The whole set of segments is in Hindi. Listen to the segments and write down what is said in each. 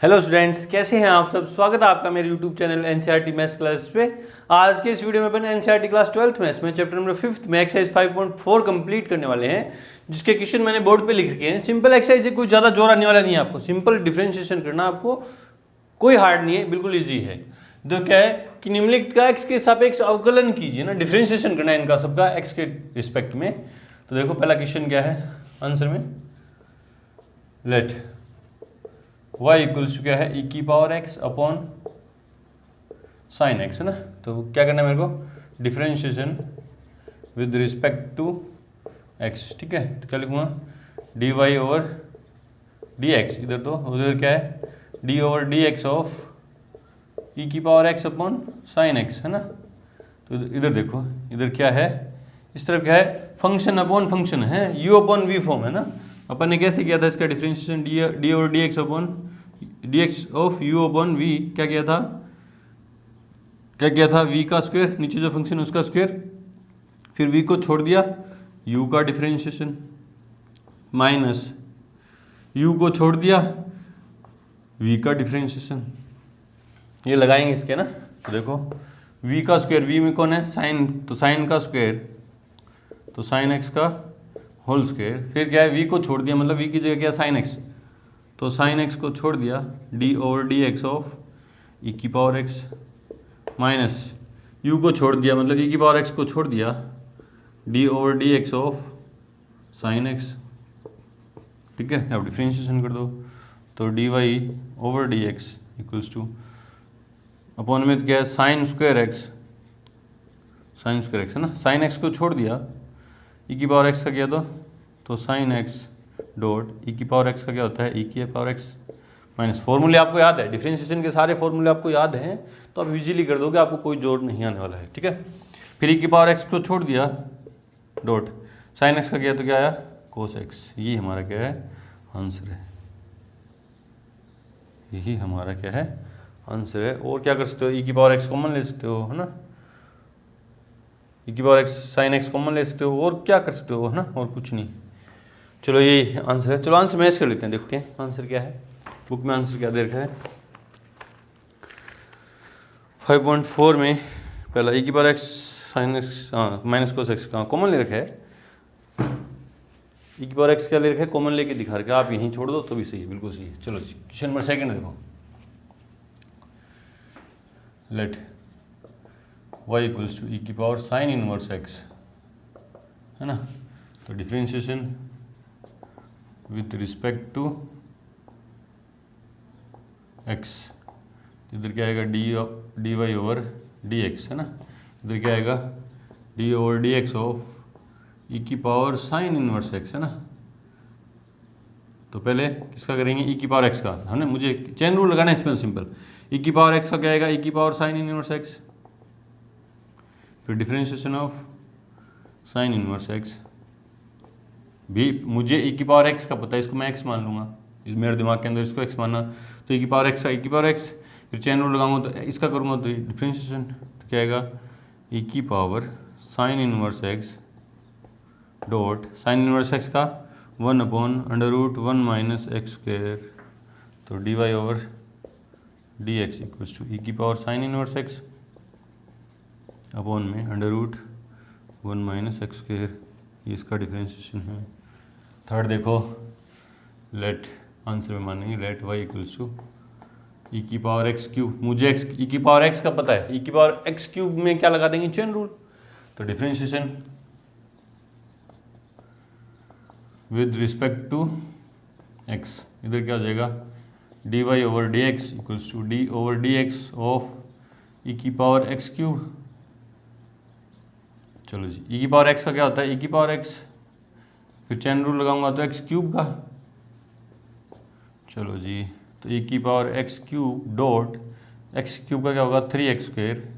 हेलो स्टूडेंट्स, कैसे हैं आप सब। स्वागत है आपका मेरे YouTube channel NCERT maths class पे। आज के इस वीडियो में अपन एनसीईआरटी क्लास 12th मैथ्स में चैप्टर नंबर 5 में एक्सरसाइज 5.4 कंप्लीट करने वाले हैं, जिसके क्वेश्चन मैंने बोर्ड पे लिख रखे हैं। सिंपल एक्सरसाइज है, कोई ज़्यादा जोर आने वाला नहीं है आपको। सिंपल डिफरेंशिएशन करना आपको, कोई हार्ड नहीं है, बिल्कुल ईजी है। तो क्या है कि निम्नलिखित का एक्स के सापेक्ष अवकलन कीजिए ना, डिफरेंशिएशन करना है इनका सबका एक्स के रिस्पेक्ट में। तो देखो पहला क्वेश्चन क्या है आंसर में, लेट y इक्वल्स टू क्या है, e की power x upon sine x, है ना। तो क्या करना है मेरे को, differentiation with respect to x, ठीक है। तो क्या लिखूँगा, dy ओवर dx, इधर तो उधर क्या है d over dx of e की power x upon sine x, है ना। तो इधर देखो, इधर क्या है, इस तरफ क्या है, फंक्शन अपॉन फंक्शन है, u अपॉन v फॉर्म है ना। अपन ने कैसे किया था इसका differentiation, d over D x upon d x of u upon v, क्या किया था v का स्क्वायर, नीचे जो फंक्शन उसका स्क्वायर, फिर v को छोड़ दिया, u का डिफरेंशिएशन माइनस u को छोड़ दिया, v का डिफरेंशिएशन। ये लगाएंगे इसके ना। तो देखो v का स्क्वायर, v में कौन है साइन, तो साइन का स्क्वायर, तो साइन x का होल स्क्वायर, फिर क्या है v को छोड़ दिया, मतलब v की जगह क्या साइन x, तो साइन x को छोड़ दिया, d over D x of e की पावर x माइनस u को छोड़ दिया, मतलब e की पावर x को छोड़ दिया, d over D x of sine x, ठीक है। अब डिफरेंशिएशन कर दो, तो dy over D x equals two upon में क्या है sine square x, sine square x है ना। साइन x को छोड़ दिया, e की पावर x का किया तो साइन x डॉट e की पावर x का क्या होता है, e की पावर x माइनस, फॉर्मूले आपको याद है, डिफरेंशिएशन के सारे फॉर्मूले आपको याद हैं, तो आप इजीली कर दोगे, आपको कोई जोड़ नहीं आने वाला है, ठीक है। फिर e की पावर x को छोड़ दिया डॉट साइन x का किया तो क्या आया कोस x। ये हमारा क्या है आंसर है, यही हमारा क्या है आंसर है। और क्या कर सकते हो, e की पावर x कॉमन ले सकते हो, है ना, e की power x sine x common ले सकते हो, और क्या कर सकते हो, है ना, और कुछ नहीं। चलो ये आंसर है। चलो आंसर मैच कर लेते हैं, देखते हैं आंसर क्या है, बुक में आंसर क्या दे रखा है। 5.4 में पहला e की power x sine x minus cos x का कॉमन ले रखा है, e की पावर x क्या ले रखा है, कॉमन लेके दिखा रखा है। आप यहीं छोड़ दो तो भी सही है, बिल्कुल सही है। चलो जी क्वेश्चन नंबर सेकंड देखो, let y equals to e की पावर साइन इनवर्स x, है ना। तो differentiation with respect to x, इधर क्या आएगा d Y over D x, है ना। इधर क्या आएगा d over D x of e की पावर साइन इनवर्स x, है ना। तो पहले किसका करेंगे, e की पावर x का, है ना। मुझे चेन रूल लगाना है इसमें, सिंपल e की पावर x का क्या आएगा, e की पावर साइन इनवर्स x, फिर differentiation of sine inverse x भी, मुझे e की पावर x का पता है, इसको मैं x मान लूँगा, मेरे दिमाग के अंदर इसको x मानना। तो e की पावर x का e की पावर x, फिर चेन रूल लगाऊंगा तो इसका करूँगा तो डिफरेंशिएशन, तो क्या आएगा e की power sine inverse x dot sine inverse x का 1 upon under root 1 minus X square, तो D Y over D x equals to ई की power sine inverse x upon में under root 1 minus X square, ये इसका डिफरेंशिएशन है। थर्ड देखो, लेट आंसर में मानेंगे लेट y इक्वल्स टू ई की पावर x क्यूब, मुझे x ई की पावर x का पता है, ई की पावर x क्यूब में क्या लगा देंगे चेन रूल, तो differentiation with respect to x, इधर क्या हो जाएगा D Y over D x equals to D over D x of ई की पावर x क्यूब। चलो जी e की पावर x का क्या होता है, e की पावर x, फिर चेन रूल लगाऊंगा तो x क्यूब का। चलो जी, तो e की power x cube dot x cube का क्या होगा 3x स्क्वायर,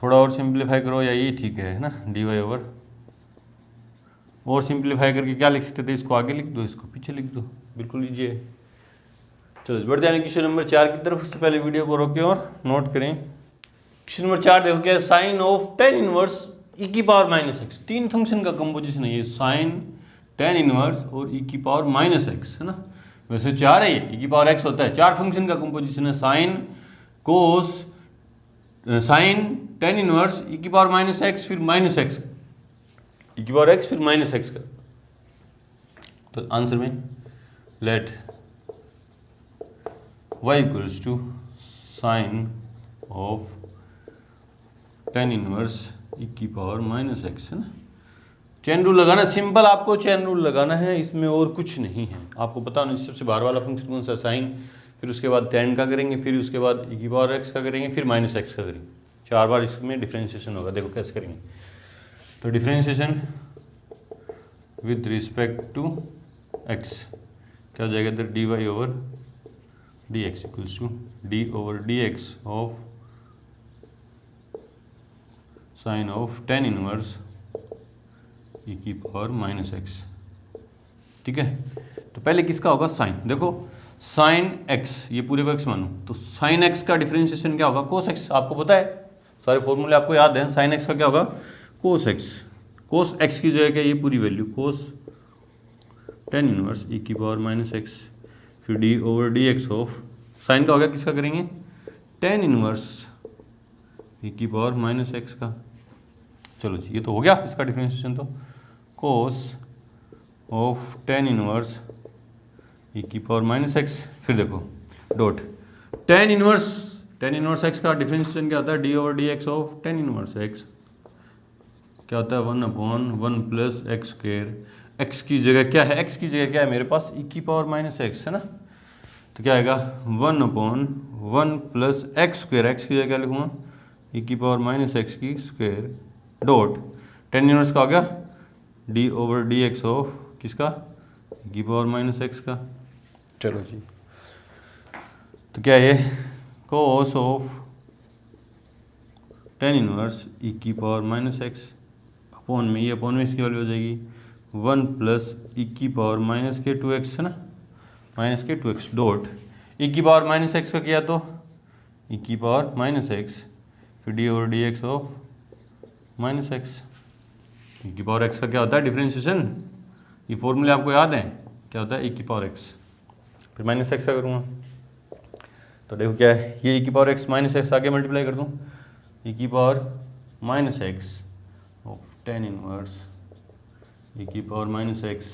थोड़ा और सिंप्लीफाई करो या ये ठीक है ना, डी वाई ओवर, और सिंप्लीफाई करके क्या लिख सकते थे, इसको आगे लिख दो, इसको पीछे लिख दो, बिल्कुल लीजिए। चलो बढ़ जाए क्वेश्चन नंबर 4 की तरफ। उससे पहले वीडियो को रोकें और नोट करें। क्वेश्चन नंबर 4 देखो क्या है, sine of tan inverse e की पावर माइनस एक्स, तीन फंक्शन का कंपोजिशन है ये, साइन टेन इनवर्स और e की पावर माइनस एक्स, है ना। वैसे 4 है, ये e की पावर x होता है, 4 फंक्शन का कंपोजिशन है, sine cos sine tan inverse e की पावर माइनस एक्स फिर माइनस एक्स e की पावर x फिर माइनस एक्स का। तो आंसर में let y equals to sine of tan inverse e की पावर माइनस एक्स है ना। चेन रूल लगाना सिंपल, आपको चेन रूल लगाना है, इसमें और कुछ नहीं है। आपको पता नहीं सबसे बाहर वाला फंक्शन कौन सा, साइन, फिर उसके बाद टेन का करेंगे, फिर उसके बाद e की पावर x का करेंगे, फिर माइनस एक्स का करेंगे, 4 बार इसमें डिफ्रेंशिएशन होगा। देखो कैसे करेंगे। तो differentiation with respect to x क्या हो जाएगा इधर, dy over dx equals to d over dx of sine of tan inverse e की पावर माइनस एक्स। ठीक है, तो पहले किसका होगा, साइन। देखो साइन x, ये पूरे को x मानो, तो साइन x का डिफरेंशिएशन क्या होगा, कोस x। आपको पता है, सारे फॉर्मूले आपको याद हैं। साइन x का क्या होगा, कोस x। कोस x की जगह क्या, ये पूरी वैल्यू कोस टेन इनवर्स e की पावर माइनस एक्स फिर d over dx of sign का हो गया, किसका करेंगे, टेन इनवर्स e की पावर माइनस एक्स का। चलो जी, ये तो हो गया इसका डिफरेंशिएशन। तो cos of tan inverse e की पावर माइनस एक्स, फिर देखो डॉट टेन इनवर्स एक्स का डिफरेंशिएशन क्या होता है, d over D x of tan inverse x क्या होता है, 1/1 प्लस एक्स स्क्वायर। एक्स की जगह क्या है, एक्स की जगह क्या है मेरे पास, e की पावर माइनस एक्स है ना। तो क्या आएगा 1/1 प्लस एक्स स्क्वायर, एक्स की जगह क्या लिखूँगा, e की पावर माइनस एक्स की स्क्वायर डॉट टेन इनवर्स का हो गया D over D x of किसका, e की पावर माइनस एक्स का। चलो जी, तो क्या है, cos of tan inverse e की पावर माइनस एक्स अपॉन में, ये अपॉन में इसकी वैल्यू हो जाएगी 1 प्लस e की पावर माइनस के 2x है ना, माइनस के 2x डॉट e की पावर माइनस एक्स का किया तो e की पावर माइनस एक्स फिर D over D x of minus x. e की पावर x का क्या होता है डिफरेंशिएशन, ये फॉर्मूले आपको याद हैं, क्या होता है e की पावर x फिर माइनस एक्स का करूँगा। तो देखो क्या है, ये e की पावर x माइनस एक्स आगे मल्टीप्लाई कर दूँ, e की power minus x of tan inverse e की power minus x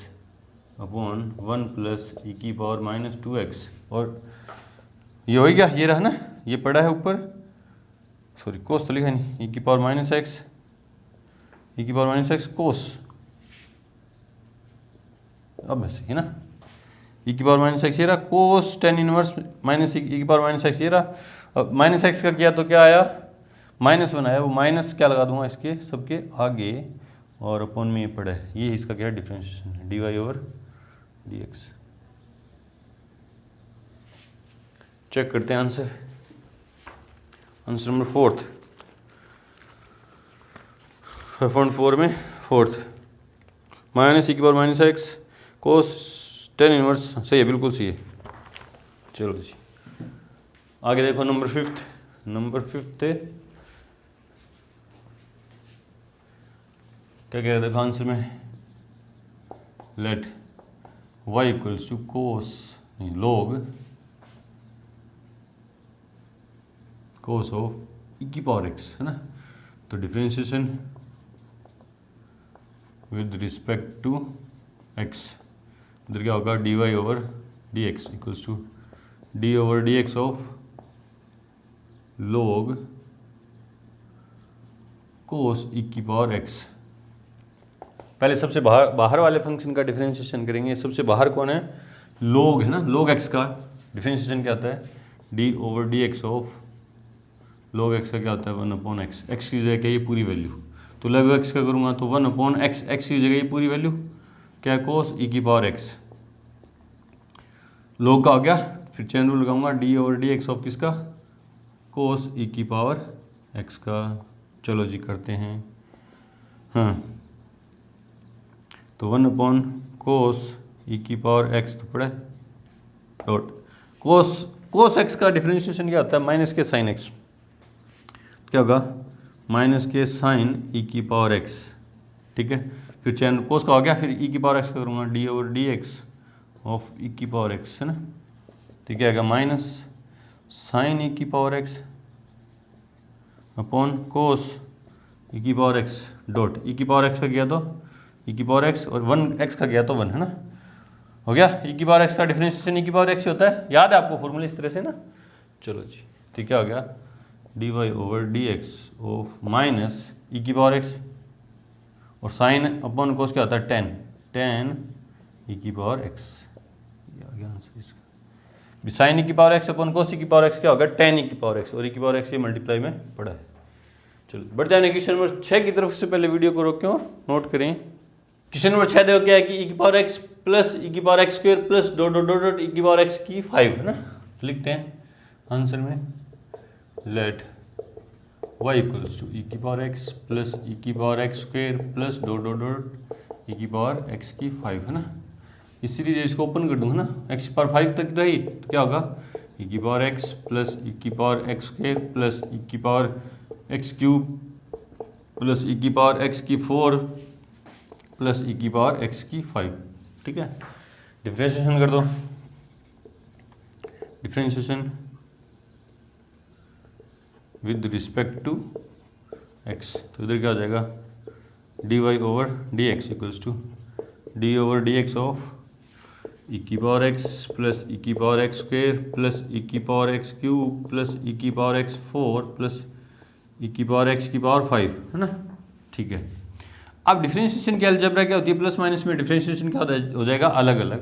upon 1 plus e की पावर माइनस 2x, और ये हो गया, ये रहा ना, ये पड़ा है ऊपर, सॉरी कोस तो लिखा नहीं, e की पावर माइनस एक्स, e की पावर माइनस एक्स कोस, अब ऐसे ही ना, e की पावर माइनस एक्स ये रहा, कोस टेन इनवर्स माइनस e की पावर माइनस एक्स ये रहा। अब माइनस एक्स का किया तो क्या आया, -1 आया, वो माइनस क्या लगा दूंगा इसके सबके आगे, और अपॉन में ये पड़ा है, ये इसका क्या है डिफरेंशिएशन है, d Y over D x. Check करते हैं आंसर, आंसर नंबर 4 में फोर्थ माइनस e की power minus x cos tan inverse, सही है, बिल्कुल सही है। चलो जी आगे देखो, नंबर फिफ्थ है, क्या कह रहे देखो आंसर में, let y equals to cos log cos of e की पावर x है ना। तो differentiation with respect to x, इधर क्या होगा, dy over dx equals to d over dx of log cos e की पावर x। पहले सबसे बाहर वाले फंक्शन का डिफरेंशिएशन करेंगे। सबसे बाहर कौन है, log है ना, log x का डिफरेंशिएशन क्या होता है, d over dx of log x का क्या होता है 1/x, x की जगह क्या ये पूरी वैल्यू, तो log x का करूँगा तो 1/x, x की जगह ये पूरी वैल्यू क्या है, कोस e की पावर x, log का हो गया, फिर चेन रूल लगाऊंगा d ओवर dx ऑफ किसका, कोस e की पावर x का। चलो जी करते हैं, हाँ तो 1/कोस e की पावर x तो पड़ा डॉट कोस x का डिफरेंशिएशन क्या होता है, माइनस के साइन x, क्या होगा माइनस के साइन e की पावर x। ठीक है, फिर चैन कोस का हो गया, फिर e की पावर x का करूँगा d ओवर dx ऑफ ई की पावर एक्स, है ना। तो क्या आएगा माइनस साइन ई की पावर एक्स अपॉन कोस ई की पावर एक्स डॉट ई की पावर एक्स का किया तो ई की पावर एक्स और 1 एक्स का किया तो 1, है ना। हो गया। ई की पावर एक्स का डिफरेंशिएशन ई की पावर एक्स होता है, याद है आपको फॉर्मूला इस तरह से ना। चलो जी, तो क्या हो गया D Y over D x of minus E की पावर एक्स और साइन अपॉन कोस क्या होता है टेन ई की पावर एक्स। ये आ गया आंसर इसका। साइन ई की पावर एक्स अपॉन कोस ई की पावर एक्स क्या होगा टेन ई की पावर एक्स, और ई की पावर एक्स ये मल्टीप्लाई में पड़ा है। चलो बढ़ जाने क्वेश्चन नंबर 6 की तरफ से पहले वीडियो को रोकें और नोट करें। क्वेश्चन नंबर 6 देखो क्या है कि ई की पावर एक्स प्लस ई की power x square plus dot dot dot dot E की पावर एक्स की 5, है ना। लिखते हैं आंसर में लेट y इक्वल्स टू ई की पावर एक्स प्लस ई की power x square plus dot dot dot E की पावर एक्स की 5, है ना। इस सीरीज इसको ओपन कर दूंगा ना, एक्स की पावर 5 तक तो ही, तो क्या होगा ई की पावर एक्स प्लस ई की पावर एक्स स्क्वायर प्लस ई की पावर एक्स क्यूब प्लस ई की पावर एक्स की 4 प्लस ई की पावर एक्स की 5, ठीक है। डिफरेंशिएशन कर दो, differentiation with respect to X, तो इधर क्या हो जाएगा D Y over D x equals to D over D x of ई की पावर एक्स प्लस ई की पावर एक्स स्क्वायर प्लस ई की पावर एक्स क्यूब प्लस ई की पावर एक्स 4 प्लस ई की पावर एक्स की पावर 5, है ना। ठीक है। अब डिफरेंशिएशन की अलजेब्रा क्या होती है, प्लस माइनस में डिफरेंशिएशन क्या हो जाएगा अलग अलग।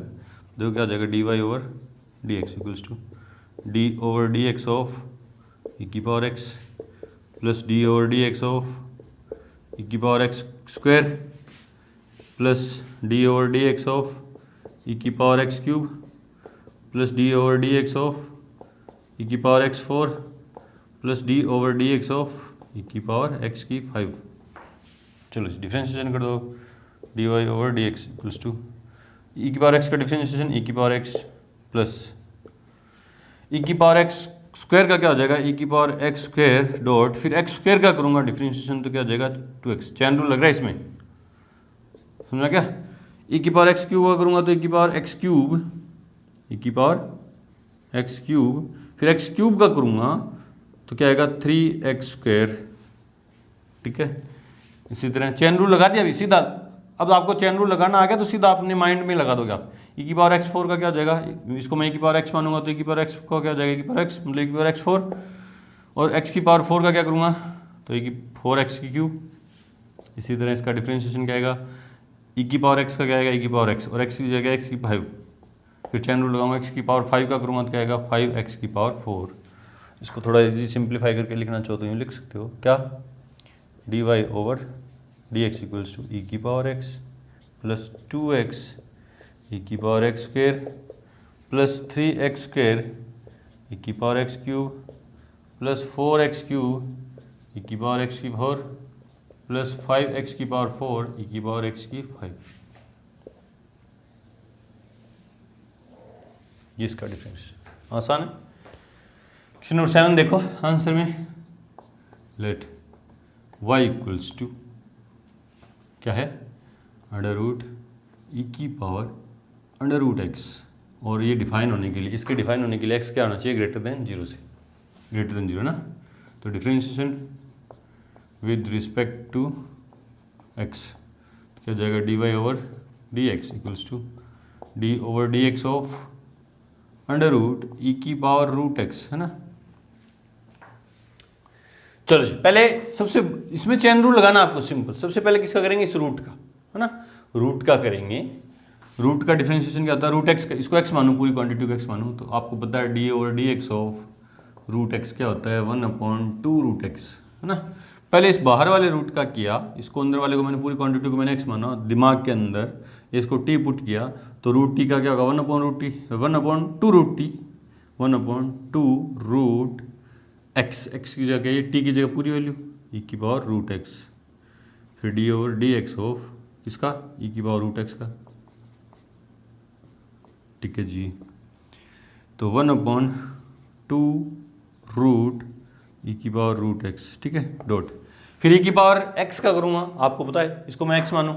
देखो क्या हो जाएगा D Y over D x equals to D over D x of ई की power x plus d over D x of ई की power x square plus d over D x of ई की power x cube plus d over D x of ई की power x 4 plus d over D x of ई की पावर एक्स की 5। चलो डिफरेंशिएशन कर दो D Y over D x equals to ई की पावर एक्स का डिफरेंशिएशन ई की पावर एक्स प्लस ई की पावर एक्स स्क्वायर का क्या हो जाएगा ई की पावर एक्स स्क्वायर डॉट फिर एक्स स्क्वायर का करूंगा डिफरेंशिएशन, तो क्या हो जाएगा 2x। चैन रूल लग रहा है इसमें, समझा क्या। ई की पावर एक्स क्यूब का करूंगा तो ई की पावर एक्स क्यूब ई की पावर एक्स क्यूब फिर एक्स क्यूब का करूंगा तो क्या आएगा 3x स्क्वायर, ठीक है। इसी तरह चैन रूल लगा दिया अभी सीधा। अब आपको चैन रूल लगाना आ गया तो सीधा अपने माइंड में लगा दोगे आप। ई की पावर x4 का क्या हो जाएगा, इसको मैं ई की पावर x मानूंगा तो ई की पावर x का क्या हो जाएगा ई की पावर x मतलब ई की पावर x4 और x की पावर 4 का क्या करूँगा तो ई की 4x की क्यूब। इसी तरह इसका डिफरेंशिएशन क्या आएगा ई की पावर x का क्या आएगा ई की पावर x और x की जगह x की 5, फिर चैन रूल लगाऊंगा x की पावर 5 का करूँगा तो क्या आएगा 5x की पावर 4। इसको थोड़ा इजी सिंप्लीफाई करके लिखना चाहो तो यूँ लिख सकते हो क्या d Y over D x equals to ई की power x plus 2x e की power x square plus 3x square e की power x cube plus 4x cube e की पावर एक्स की 4 प्लस 5x की पावर 4 ई की पावर एक्स की 5। ये इसका डिफरेंस आसान है। क्वेश्चन नंबर 7 देखो आंसर में लेट y इक्वल्स टू क्या है अंडर रूट ई की पावर अंडर रूट एक्स, और ये डिफाइन होने के लिए इसके डिफाइन होने के लिए x क्या होना चाहिए ग्रेटर देन 0 से ग्रेटर देन 0 ना। तो differentiation with respect to x क्या हो जाएगा D Y over D x equals to D over D x of under root e की पावर रूट एक्स, है ना। चलो जी पहले सबसे इसमें चैन रूल लगाना आपको सिंपल। सबसे पहले किसका करेंगे इस रूट का, है ना, रूट का करेंगे। रूट का डिफरेंशिएशन क्या होता है रूट एक्स का, इसको एक्स मानूं पूरी क्वांटिटी को एक्स मानूं तो आपको पता है d over D x of root x क्या होता है 1/2 रूट एक्स, है ना। पहले इस बाहर वाले रूट का किया, इसको अंदर वाले को मैंने पूरी क्वांटिटी को मैंने एक्स माना दिमाग के अंदर, इसको टी पुट किया तो रूट टी का क्या होगा 1/2 root t 1/2 root x, x की जगह ये टी की जगह पूरी वैल्यू ई की पावर रूट एक्स फिर D over D x of किसका ई की पावर रूट एक्स का, ठीक है जी। तो 1/2 रूट ई की पावर रूट एक्स, ठीक है डॉट फिर ई की पावर एक्स का करूँगा, आपको पता है इसको मैं एक्स मानूँ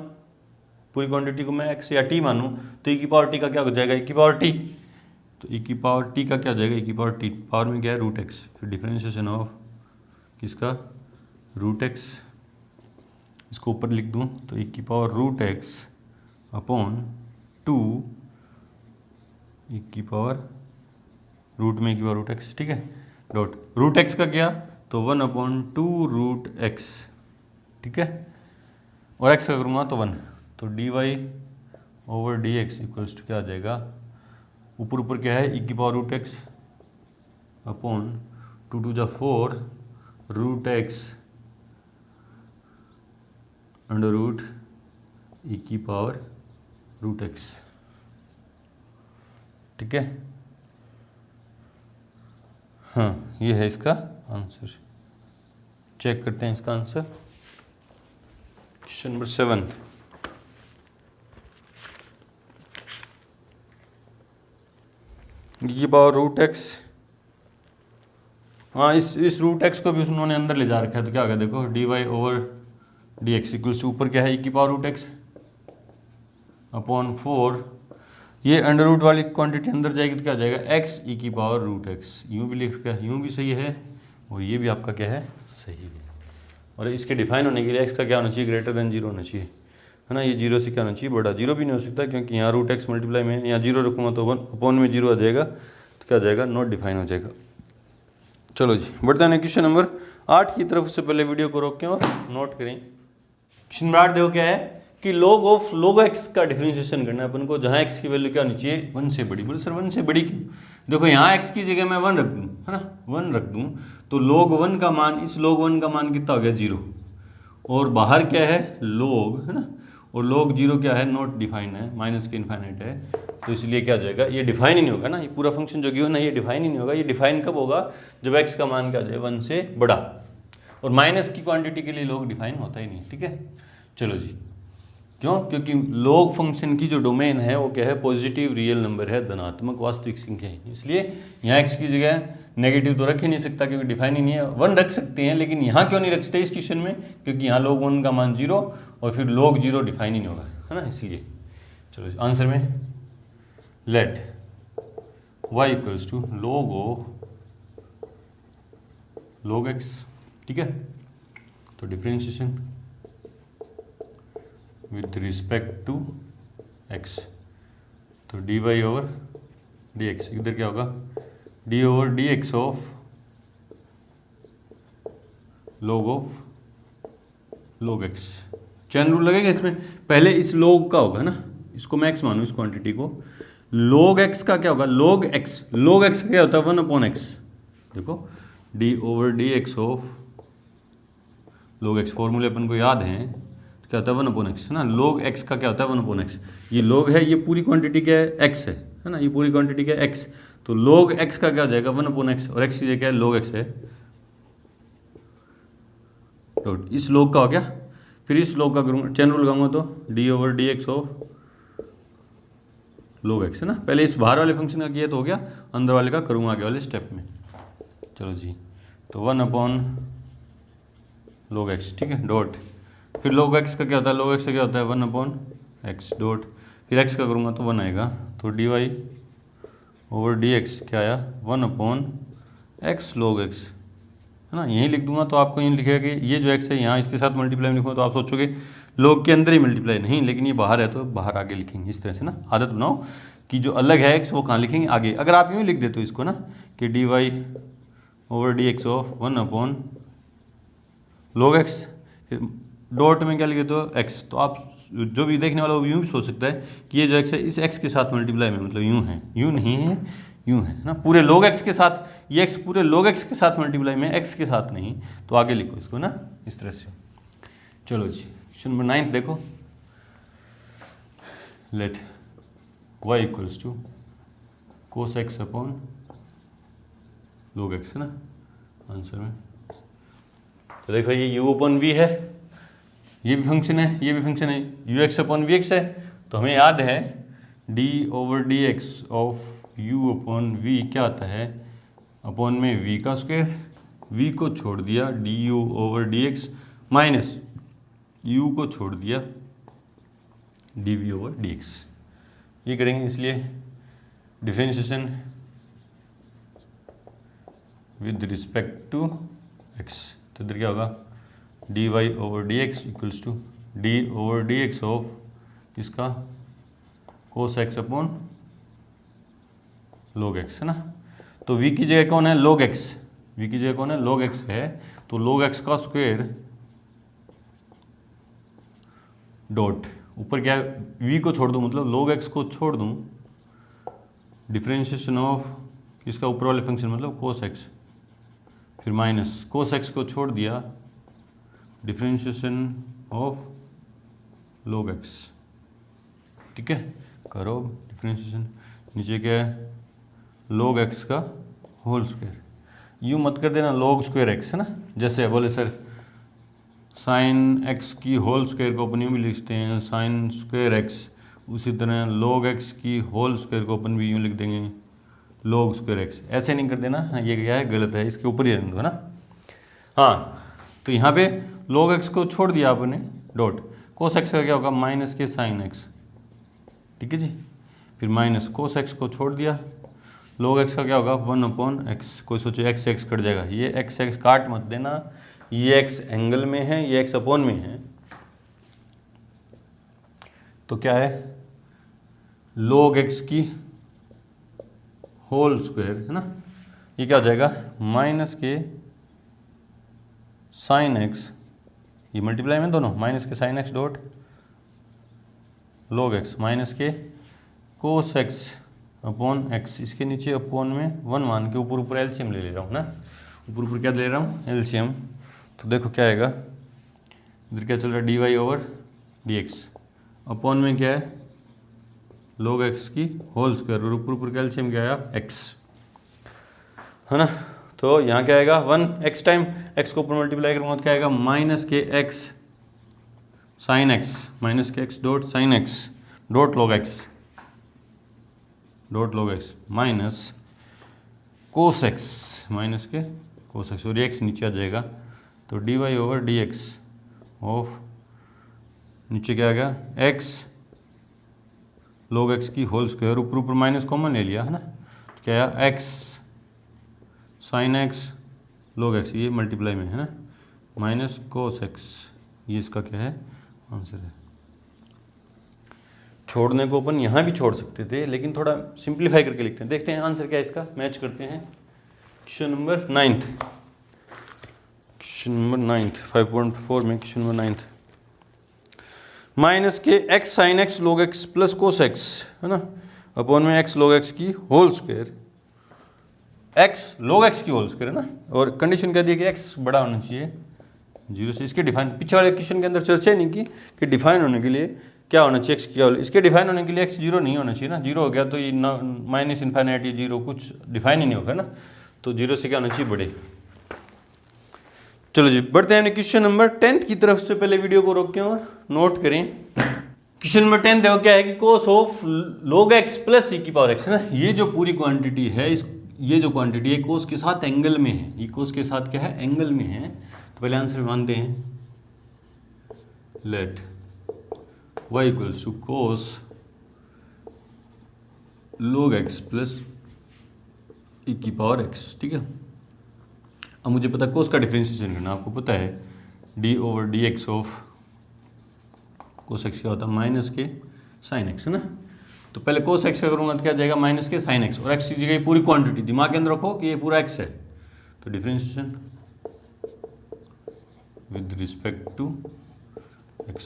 पूरी क्वांटिटी को मैं एक्स या टी मानूँ तो ई की पावर टी का क्या हो जाएगा, ई की पावर टी। तो ई की पावर टी का क्या हो जाएगा, ई की पावर टी, पावर में क्या है रूट एक्स, फिर डिफरेंशिएशन ऑफ किसका, रूट एक्स, इसको ऊपर लिख दूँ तो ई की पावर रूट एक्स अपॉन 2 ई की पावर रूट में ई की पावर रूट एक्स, ठीक है, डॉट रूट एक्स का क्या, तो 1/2 रूट एक्स, ठीक है, और एक्स का करूँगा तो 1, तो dy over D x equals to क्या आ जाएगा, ऊपर ऊपर क्या है, ई की पावर रूट एक्स अपॉन 2 2 जा 4 root x under root e की पावर रूट एक्स, ठीक है। हाँ, ये है इसका आंसर। चेक करते हैं इसका आंसर। क्वेश्चन नंबर 7, ये पावर रूट एक्स, हाँ इस रूट एक्स को भी उन्होंने अंदर ले जा रखा है, तो क्या होगा देखो, d Y over D x equals to ऊपर क्या है, ई की पावर रूट एक्स अपॉन 4, ये अंडर रूट वाली क्वांटिटी अंदर जाएगी तो क्या आ जाएगा, एक्स ई की पावर रूट एक्स, यूँ भी लिख कर यूँ भी सही है और ये भी आपका क्या है, सही है। और इसके डिफाइन होने के लिए एक्स का क्या होना चाहिए, ग्रेटर देन 0 होना चाहिए, है ना, ये 0 से क्या होना चाहिए, बड़ा, 0 भी नहीं हो सकता क्योंकि यहाँ रूट एक्स मल्टीप्लाई में यहाँ 0 रखूँगा तो 1 अपॉन में 0 आ जाएगा, तो क्या आ जाएगा, नॉट डिफाइन हो जाएगा। चलो जी बढ़ते हैं क्वेश्चन नंबर 8 की तरफ। उससे पहले वीडियो को रोकें और नोट करें। क्वेश्चन नंबर 8 देखो क्या है कि log ऑफ log x का डिफरेंशिएशन करना है अपन को, जहाँ x की वैल्यू क्या होनी चाहिए, 1 से बड़ी। बोले सर 1 से बड़ी क्यों, देखो यहाँ x की जगह मैं 1 रख दूँ, है ना, 1 रख दूँ तो log 1 का मान, इस log 1 का मान कितना हो गया, 0, और बाहर क्या है log, है ना, और log 0 क्या है, नॉट डिफाइन है, माइनस के इन्फाइनाइट है, तो इसलिए क्या हो जाएगा, ये डिफाइन ही नहीं होगा ना, ये पूरा फंक्शन जो गिवन है ये डिफाइन ही नहीं होगा। ये डिफाइन कब होगा, जब x का मान क्या हो जाए, 1 से बड़ा, और माइनस की क्वांटिटी के लिए log डिफाइन होता ही नहीं, ठीक है। चलो जी, क्यों, क्योंकि log फंक्शन की जो डोमेन है वो क्या है, पॉजिटिव रियल नंबर है, धनात्मक वास्तविक संख्या है, इसलिए यहाँ x की जगह नेगेटिव तो रख ही नहीं सकता क्योंकि डिफाइन ही नहीं है। 1 रख सकते हैं लेकिन यहाँ क्यों नहीं रख सकते इस क्वेश्चन में, क्योंकि यहाँ log 1 का मान 0 और फिर log 0 डिफाइन ही नहीं होगा, है ना, इसलिए। चलो आंसर में let y equals to log x, ठीक है, तो differentiation with respect to x, तो dy ओवर dx, इधर क्या होगा, d over dx of log x। Chain rule लगेगा इसमें, पहले इस log का होगा ना, इसको मैं x मानूँ, इस क्वांटिटी को, log x का क्या होगा, log x का क्या होता है, 1/x, देखो d over dx of log x, फॉर्मूले अपन को याद हैं, तो क्या होता है 1/x, है ना, log x का क्या होता है 1/x, ये log है, ये पूरी क्वांटिटी क्या है, x है ना, ये पूरी क्वांटिटी क्या है, x, तो log x का क्या हो जाएगा 1/x, और x की जगह क्या है, log x है, तो इस log का हो गया, फिर इस log का करूँगा, चैन रूल लगाऊंगा तो d over dx of log x, है ना, पहले इस बाहर वाले फंक्शन का किया तो हो गया, अंदर वाले का करूँगा आगे वाले स्टेप में। चलो जी, तो 1/log x, ठीक है, डॉट, फिर log x का क्या होता है, log x का क्या होता है 1/x डॉट, फिर x का करूँगा तो 1 आएगा, तो dy ओवर dx क्या आया, 1/x log x, है ना, यहीं लिख दूंगा तो आपको यहीं लिखेगा कि ये जो x है यहाँ इसके साथ मल्टीप्लाई में लिखूँगा तो आप सोचोगे log के अंदर ही मल्टीप्लाई, नहीं, लेकिन ये बाहर है तो बाहर आगे लिखेंगे, इस तरह से ना आदत बनाओ कि जो अलग है x वो कहाँ लिखेंगे, आगे। अगर आप यूँ लिख देते हो इसको ना कि dy over dx of 1/log x, dot में क्या लिखे तो x, तो आप जो भी देखने वाला वो यूँ भी सोच सकता है कि ये जो x है इस x के साथ मल्टीप्लाई में, मतलब यूँ है, यूँ नहीं है, यूँ है ना, पूरे log x के साथ, ये x पूरे log x के साथ मल्टीप्लाई में, x के साथ नहीं, तो आगे लिखो इसको ना इस तरह से। चलो जी क्वेश्चन नंबर 9 देखो, let y equals to cos x upon log x, है ना, आंसर में। तो देखो ये u अपॉन v है, ये भी फंक्शन है, ये भी फंक्शन है, ux अपॉन vx है, तो हमें याद है d over dx of u अपॉन v क्या आता है, अपॉन में v का स्क्वायर, v को छोड़ दिया du over dx minus u को छोड़ दिया dv/dx ये करेंगे, इसलिए differentiation with respect to x, तो इधर क्या होगा dy/dx equals to d/dx of इसका cos x upon log x, है ना। तो v की जगह कौन है log x, v की जगह कौन है log x है, तो log x का स्क्वायर डॉट ऊपर क्या है v को छोड़ दूं, मतलब log x को छोड़ दूं, डिफरेंशिएशन ऑफ इसका ऊपर वाले फंक्शन मतलब cos x, फिर माइनस cos x को छोड़ दिया, डिफरेंशिएशन ऑफ log x, ठीक है। करो डिफरेंशिएशन, नीचे क्या है log x का होल स्क्वायर, यूँ मत कर देना log स्क्वायर x, है ना। जैसे बोले सर साइन x की होल स्क्वायर को अपन यूँ भी लिखते हैं साइन स्क्वायर x, उसी तरह log x की होल स्क्वायर को अपन भी यूँ लिख देंगे log स्क्वायर x, ऐसे नहीं कर देना, ये क्या है गलत है, इसके ऊपर ही रहने दो, है ना। हाँ तो यहाँ पे log x को छोड़ दिया आपने डॉट, cos x का क्या होगा माइनस के साइन x, ठीक है जी, फिर माइनस cos x को छोड़ दिया, log x का क्या होगा 1/x, कोई सोचे x x कट जाएगा, ये x x काट मत देना, ये x एंगल में है, ये x अपॉन में है, तो क्या है log x की होल स्क्वायर, है ना, ये क्या हो जाएगा माइनस के साइन x, ये मल्टीप्लाई में दोनों माइनस के sine x dot log x minus के cos x अपॉन x, इसके नीचे अपॉन में 1 मान के ऊपर ऊपर एलसीएम ले रहा हूँ ना, ऊपर ऊपर क्या ले रहा हूँ एलसीएम, तो देखो क्या आएगा, इधर क्या चल रहा है dy/dx अपॉन में क्या है log x की होल स्क्वायर, और ऊपर ऊपर कैल्शियम क्या आया x, है ना। तो यहाँ क्या आएगा 1x टाइम x को ऊपर मल्टीप्लाई करूँगा तो क्या आएगा माइनस के x साइन x, माइनस के x dot sine x dot log x minus cos x, minus के cos x, और x नीचे आ जाएगा, तो dy/dx ऑफ नीचे क्या आ गया x log x की होल स्क्वायर, ऊपर ऊपर माइनस कॉमन ले लिया, है ना, तो क्या आया x sine x log x, ये मल्टीप्लाई में है ना, माइनस cos x, ये इसका क्या है आंसर है। छोड़ने को अपन यहाँ भी छोड़ सकते थे, लेकिन थोड़ा सिंप्लीफाई करके लिखते हैं, देखते हैं आंसर क्या है इसका, मैच करते हैं। Question number 9th, question number 9th 5.4 में क्वेश्चन नंबर 9th, माइनस के x sine x log x plus cos x, है ना, अपॉन में x log x की whole square, x log x की होल स्क्वायर, है ना, और कंडीशन क्या दी कि x बड़ा होना चाहिए 0 से। इसके डिफाइन पीछे वाले क्वेश्चन के अंदर चर्चा ही नहीं की कि डिफाइन होने के लिए क्या होना चाहिए x क्या, इसके डिफाइन होने के लिए x 0 नहीं होना चाहिए ना, 0 हो गया तो ये माइनस इन्फाइनाइट, ये 0 कुछ डिफाइन ही नहीं होगा ना, तो 0 से क्या होना चाहिए बड़े। चलो जी बढ़ते हैं क्वेश्चन नंबर 10 की तरफ से, पहले वीडियो को रोकें और नोट करें। क्वेश्चन नंबर 10 देखो क्या है कि cos of log x plus e की पावर x, है ना, ये जो पूरी क्वांटिटी है, इस ये जो क्वांटिटी है cos के साथ एंगल में है, ये cos के साथ क्या है एंगल में है, तो पहले आंसर मानते हैं let y equals to cos log x plus e की पावर x, ठीक है। अब मुझे पता है cos का डिफरेंशिएशन करना, आपको पता है d/dx ऑफ cos x क्या होता है माइनस के साइन x, है ना, तो पहले cos x का करूँगा तो क्या जाएगा माइनस के साइन x, और x की जगह पूरी क्वांटिटी दिमाग के अंदर रखो कि ये पूरा x है, तो differentiation with respect to x,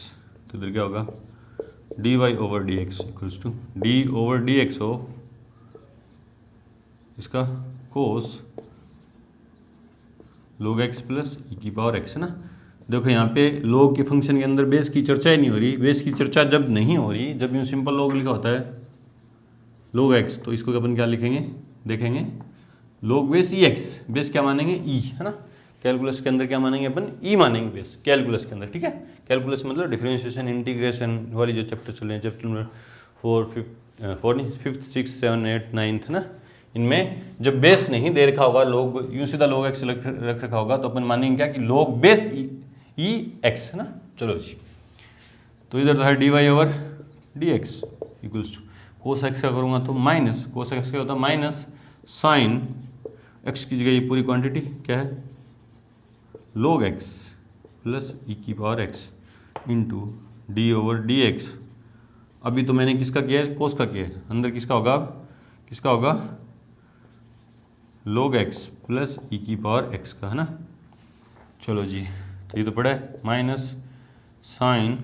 तो इधर क्या होगा dy/dx equals to d/dx of इसका cos log x plus e की पावर x, है ना। देखो यहाँ पे log के फंक्शन के अंदर बेस की चर्चा ही नहीं हो रही, बेस की चर्चा जब नहीं हो रही, जब यूँ सिंपल log लिखा होता है log x, तो इसको अपन क्या लिखेंगे देखेंगे log बेस ex, बेस क्या मानेंगे e, है ना, कैलकुलस के अंदर क्या मानेंगे अपन e मानेंगे बेस कैलकुलस के अंदर, ठीक है। कैलकुलस मतलब डिफरेंशिएशन इंटीग्रेशन वाली जो चैप्टर चल रहे हैं, chapter number 5th 6th 7th 8th 9th, है ना, इनमें जब बेस नहीं दे रखा होगा, लोग यूँ सीधा log x रख रखा होगा, तो अपन मानेंगे क्या कि log बेस e x, है ना। चलो जी, तो इधर तो है dy/dx dx equals to cos x का करूँगा तो माइनस कोस एक्स क्या होता है माइनस साइन एक्स की जगह ये पूरी क्वांटिटी क्या है log x प्लस ई की power x into D over D x. अभी तो मैंने किसका किया है कोस का किया है, अंदर किसका होगा किसका होगा log x प्लस ई की पावर एक्स का, है ना। चलो जी, तो ये तो पड़ा है minus sine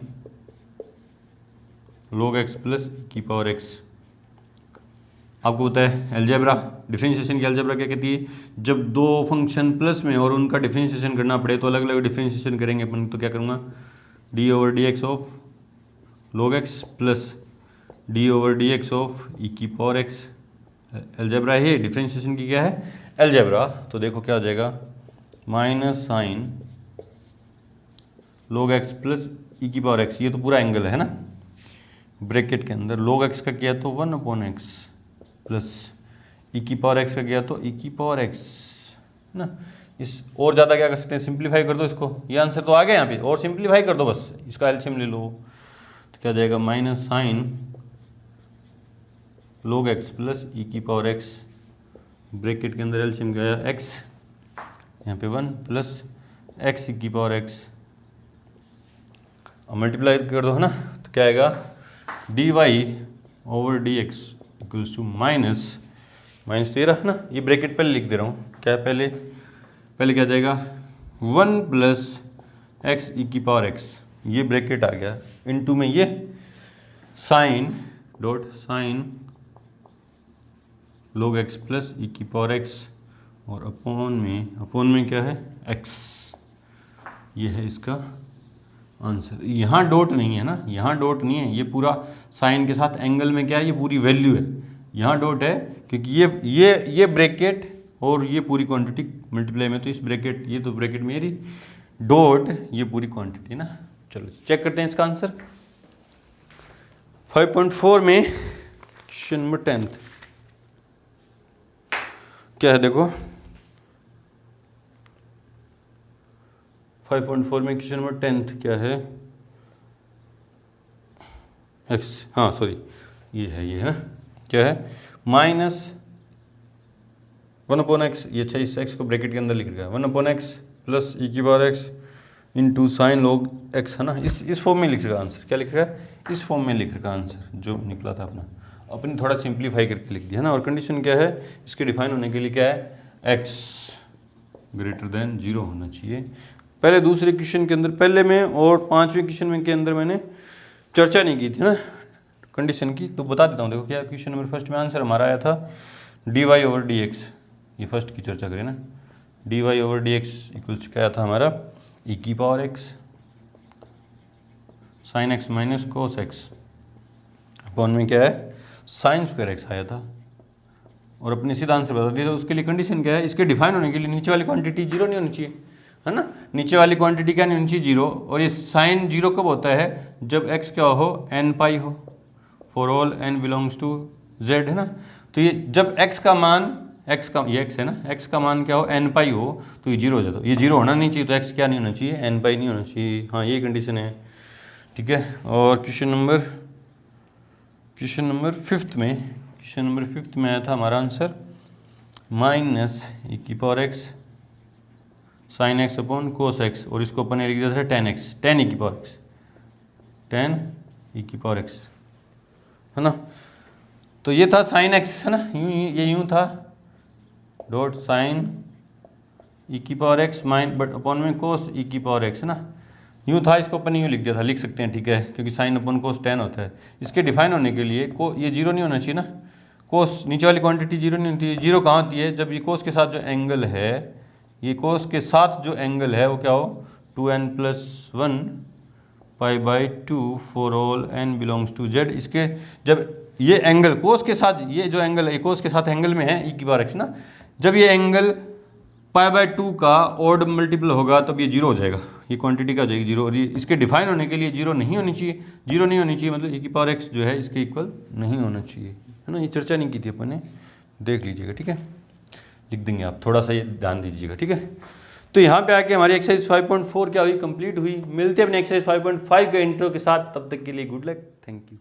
log x plus ई की पावर एक्स। आपको पता है अलजेब्रा, डिफरेंशिएशन की अलजेब्रा क्या कहती है, जब दो फंक्शन प्लस में और उनका डिफरेंशिएशन करना पड़े तो अलग अलग डिफरेंशिएशन करेंगे अपन। तो क्या करूँगा d over D x of log x plus d over D x of ई की पावर एक्स। अलजेब्रा है डिफरेंशिएशन की क्या है अलजेब्रा। तो देखो क्या हो जाएगा minus sine log x plus ई की पावर एक्स, ये तो पूरा एंगल है ना ब्रैकेट के अंदर। log x का किया तो 1/x प्लस ई की पावर एक्स का किया तो ई की पावर एक्स, है ना। इस और ज़्यादा क्या कर सकते हैं सिंप्लीफाई कर दो इसको, ये आंसर तो आ गया यहाँ पे, और सिंप्लीफाई कर दो बस, इसका एलसीएम ले लो तो क्या जाएगा minus sine log x plus ई की पावर एक्स ब्रैकेट के अंदर एलसीएम क्या आया x, यहाँ पे 1 प्लस एक्स ई की पावर एक्स। अब मल्टीप्लाई कर दो, है ना, तो क्या आएगा d Y over D x equals to minus 13, है ना। ये ब्रैकेट पहले लिख दे रहा हूँ, क्या है पहले क्या जाएगा 1 प्लस एक्स ई की पावर एक्स, ये ब्रैकेट आ गया इनटू में ये sine dot sine log x plus ई की पावर एक्स और अपोन में क्या है x। ये है इसका आंसर। यहाँ डॉट नहीं है ना, यहाँ डॉट नहीं है, ये पूरा साइन के साथ एंगल में क्या है ये पूरी वैल्यू है। यहाँ डॉट है क्योंकि ये ब्रैकेट और ये पूरी क्वांटिटी मल्टीप्लाई में, तो इस ब्रैकेट ये तो ब्रैकेट मेरी डॉट ये पूरी क्वांटिटी ना। चलो चेक करते हैं इसका आंसर। 5.4 में क्वेश्चन नंबर 10 क्या है देखो 5.4 में क्वेश्चन नंबर 10 क्या है x, हाँ सॉरी ये है ना, क्या है माइनस 1/x, ये अच्छा इस x को ब्रैकेट के अंदर लिख रखा है 1/x प्लस ई की power x into sine log x, है ना। इस फॉर्म में लिख रखा आंसर, क्या लिख रखा है इस फॉर्म में लिख रखा आंसर जो निकला था अपना, अपनी थोड़ा सिंप्लीफाई करके लिख दिया, है ना। और कंडीशन क्या है इसके डिफाइन होने के लिए क्या है x ग्रेटर देन 0 होना चाहिए। पहले दूसरे क्वेश्चन के अंदर पहले में और 5वें क्वेश्चन में के अंदर मैंने चर्चा नहीं की थी ना कंडीशन की, तो बता देता हूँ। देखो क्या क्वेश्चन नंबर फर्स्ट में आंसर हमारा आया था d Y over D x, ये फर्स्ट की चर्चा करें ना, d Y over D x equals क्या था हमारा ई की power x sine x minus cos x upon में क्या है साइन स्क्वायर एक्स आया था। और अपने सीधा आंसर बता दिया। तो उसके लिए कंडीशन क्या है इसके डिफाइन होने के लिए नीचे वाली क्वांटिटी 0 नहीं होनी चाहिए, है ना। नीचे वाली क्वांटिटी क्या नहीं होनी चाहिए 0, और ये साइन 0 कब होता है जब x क्या हो n पाई हो for all n belongs to z, है ना। तो ये जब x का मान x का ये x है ना, x का मान क्या हो n पाई हो तो ये 0 हो जाता है। ये 0 होना नहीं चाहिए तो x क्या नहीं होना चाहिए n पाई नहीं होना चाहिए, हाँ ये कंडीशन है, ठीक है। और क्वेश्चन नंबर 5 में आया था हमारा आंसर माइनस ई की power x sine x upon cos x, और इसको अपन ने लिख दिया था tan x, tan ई की पावर एक्स, tan ई की पावर एक्स, है ना। तो ये था साइन एक्स, है ना, ये यूं था डॉट साइन ई की power x mine but upon में कोस ई की पावर एक्स, है ना। यूँ था, इसको अपन यूँ लिख दिया था, लिख सकते हैं, ठीक है, क्योंकि साइन अपन कोस tan होता है। इसके डिफाइन होने के लिए ये 0 नहीं होना चाहिए ना, कोस नीचे वाली क्वांटिटी 0 नहीं होती है। 0 कहाँ होती है जब ये कोस के साथ जो एंगल है, ये कोस के साथ जो एंगल है वो क्या हो 2n+1 π/2 for all n belongs to z। इसके जब ये एंगल कोस के साथ, ये जो एंगल है कोस के साथ एंगल में है ई की पावर एक्स ना, जब ये एंगल π/2 का ऑड मल्टीपल होगा तब ये 0 हो जाएगा, ये क्वांटिटी का हो जाएगी 0। और ये इसके डिफाइन होने के लिए 0 नहीं होनी चाहिए, 0 नहीं होनी चाहिए मतलब ई की पावर एक्स जो है इसके इक्वल नहीं होना चाहिए, है ना। ये चर्चा नहीं की थी अपन ने, देख लीजिएगा, ठीक है, लिख देंगे आप, थोड़ा सा ये ध्यान दीजिएगा, ठीक है। तो यहाँ पे आके हमारी एक्सरसाइज 5.4 क्या हुई, कंप्लीट हुई। मिलते हैं अपने एक्सरसाइज 5.5 के इंट्रो के साथ, तब तक के लिए गुड लक, थैंक यू।